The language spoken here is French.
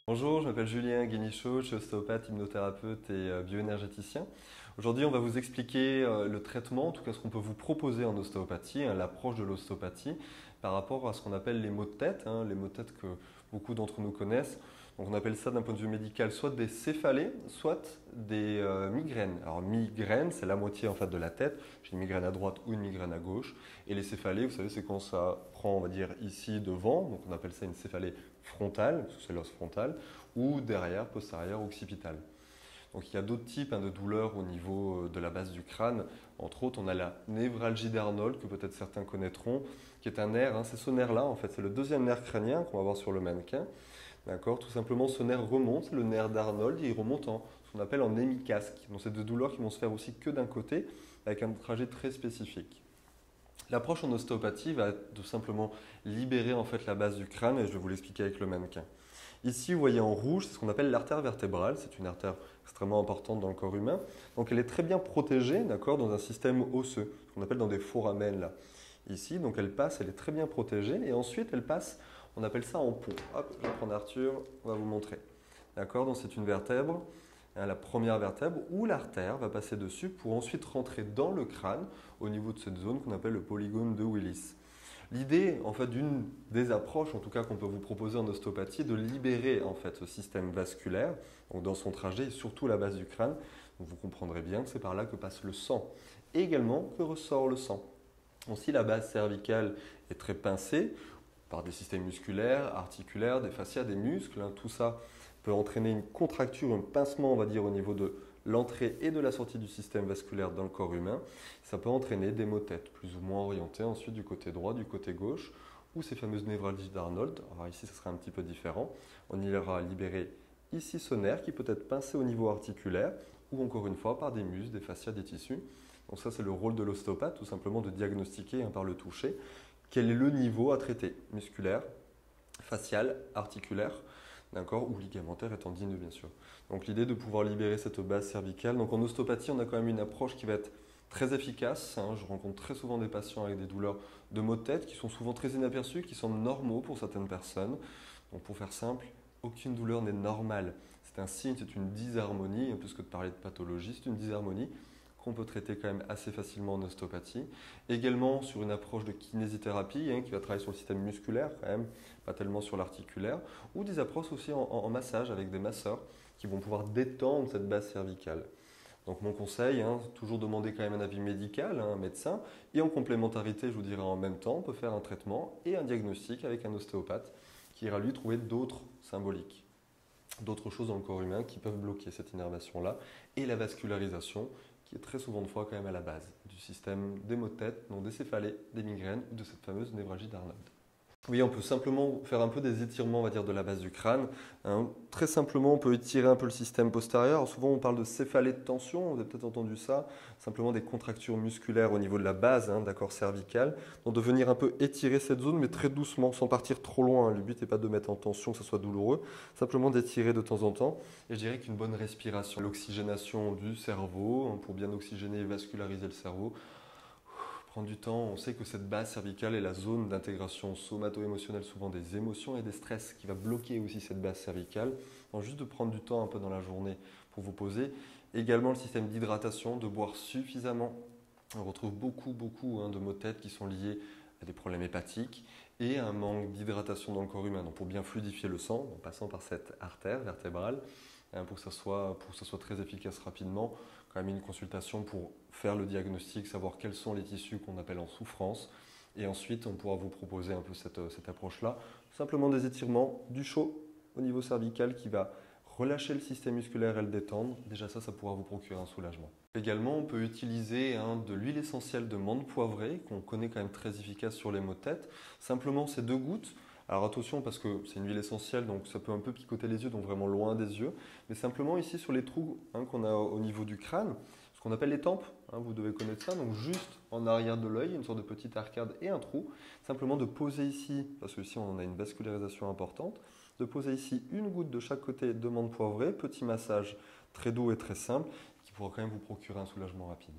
Bonjour, je m'appelle Julien Guénichot, je suis ostéopathe, hypnothérapeute et bioénergéticien. Aujourd'hui, on va vous expliquer le traitement, en tout cas ce qu'on peut vous proposer en ostéopathie, l'approche de l'ostéopathie par rapport à ce qu'on appelle les maux de tête, les maux de tête que beaucoup d'entre nous connaissent. Donc on appelle ça d'un point de vue médical soit des céphalées, soit des migraines. Alors migraine, c'est la moitié en fait de la tête. J'ai une migraine à droite ou une migraine à gauche. Et les céphalées, vous savez, c'est quand ça prend, on va dire, ici devant. Donc on appelle ça une céphalée frontale, parce que c'est l'os frontal, ou derrière, postérieur, occipital. Donc il y a d'autres types de douleurs au niveau de la base du crâne. Entre autres, on a la névralgie d'Arnold, que peut-être certains connaîtront, qui est un nerf, c'est ce nerf-là en fait, c'est le deuxième nerf crânien qu'on va voir sur le mannequin. D'accord. Tout simplement, ce nerf remonte, le nerf d'Arnold, il remonte en ce qu'on appelle en hémicasque. Donc c'est des douleurs qui vont se faire aussi que d'un côté, avec un trajet très spécifique. L'approche en ostéopathie va tout simplement libérer en fait la base du crâne et je vais vous l'expliquer avec le mannequin. Ici, vous voyez en rouge, c'est ce qu'on appelle l'artère vertébrale. C'est une artère extrêmement importante dans le corps humain. Donc elle est très bien protégée, d'accord, dans un système osseux, ce qu'on appelle dans des foramen là. Ici, donc elle passe, elle est très bien protégée et ensuite elle passe, on appelle ça en pont. Hop, je vais prendre Arthur, on va vous montrer. D'accord, donc c'est une vertèbre, la première vertèbre où l'artère va passer dessus pour ensuite rentrer dans le crâne au niveau de cette zone qu'on appelle le polygone de Willis. L'idée, en fait, d'une des approches, en tout cas qu'on peut vous proposer en ostéopathie, est de libérer en fait ce système vasculaire, donc dans son trajet et surtout la base du crâne. Donc vous comprendrez bien que c'est par là que passe le sang, et également que ressort le sang. Donc, si la base cervicale est très pincée par des systèmes musculaires, articulaires, des fascias, des muscles, tout ça peut entraîner une contracture, un pincement, on va dire, au niveau de l'entrée et de la sortie du système vasculaire dans le corps humain. Ça peut entraîner des maux de tête, plus ou moins orientés ensuite du côté droit, du côté gauche, ou ces fameuses névralgies d'Arnold. Alors ici, ce sera un petit peu différent. On ira libérer ici ce nerf qui peut être pincé au niveau articulaire, ou encore une fois par des muscles, des fascias, des tissus. Donc ça, c'est le rôle de l'ostéopathe, tout simplement de diagnostiquer par le toucher quel est le niveau à traiter, musculaire, facial, articulaire, d'accord, ou ligamentaire et tendineux bien sûr. Donc l'idée de pouvoir libérer cette base cervicale. Donc en ostéopathie, on a quand même une approche qui va être très efficace. Je rencontre très souvent des patients avec des douleurs de maux de tête qui sont souvent très inaperçues, qui sont normaux pour certaines personnes. Donc pour faire simple, aucune douleur n'est normale. C'est un signe, c'est une disharmonie, plus que de parler de pathologie, c'est une disharmonie qu'on peut traiter quand même assez facilement en ostéopathie. Également sur une approche de kinésithérapie qui va travailler sur le système musculaire quand même, pas tellement sur l'articulaire, ou des approches aussi en massage avec des masseurs qui vont pouvoir détendre cette base cervicale. Donc mon conseil, toujours demander quand même un avis médical, un médecin, et en complémentarité, je vous dirais en même temps, on peut faire un traitement et un diagnostic avec un ostéopathe qui ira lui trouver d'autres symboliques, d'autres choses dans le corps humain qui peuvent bloquer cette innervation-là, et la vascularisation qui est très souvent de fois quand même à la base du système des maux de tête, donc des céphalées, des migraines ou de cette fameuse névralgie d'Arnold. Oui, on peut simplement faire un peu des étirements, on va dire, de la base du crâne. Très simplement, on peut étirer un peu le système postérieur. Alors, souvent, on parle de céphalée de tension, vous avez peut-être entendu ça. Simplement des contractures musculaires au niveau de la base, d'accord, cervicale. Donc, de venir un peu étirer cette zone, mais très doucement, sans partir trop loin. Le but n'est pas de mettre en tension, que ce soit douloureux. Simplement d'étirer de temps en temps. Et je dirais qu'une bonne respiration, l'oxygénation du cerveau, pour bien oxygéner et vasculariser le cerveau. Prendre du temps, on sait que cette base cervicale est la zone d'intégration somato-émotionnelle, souvent des émotions et des stress, qui va bloquer aussi cette base cervicale. Donc juste de prendre du temps un peu dans la journée pour vous poser. Également le système d'hydratation, de boire suffisamment. On retrouve beaucoup de maux de tête qui sont liés à des problèmes hépatiques et à un manque d'hydratation dans le corps humain. Donc pour bien fluidifier le sang, en passant par cette artère vertébrale, pour que ça soit très efficace rapidement, quand même une consultation pour faire le diagnostic, savoir quels sont les tissus qu'on appelle en souffrance. Et ensuite, on pourra vous proposer un peu cette approche-là. Simplement des étirements, du chaud au niveau cervical qui va relâcher le système musculaire et le détendre. Déjà ça pourra vous procurer un soulagement. Également, on peut utiliser de l'huile essentielle de menthe poivrée, qu'on connaît quand même très efficace sur les maux de tête. Simplement ces 2 gouttes. Alors attention parce que c'est une huile essentielle, donc ça peut un peu picoter les yeux, donc vraiment loin des yeux. Mais simplement ici sur les trous qu'on a au niveau du crâne, ce qu'on appelle les tempes, vous devez connaître ça, donc juste en arrière de l'œil, une sorte de petite arcade et un trou. Simplement de poser ici, parce que ici on a une vascularisation importante, de poser ici une goutte de chaque côté de menthe poivrée, petit massage très doux et très simple, qui pourra quand même vous procurer un soulagement rapide.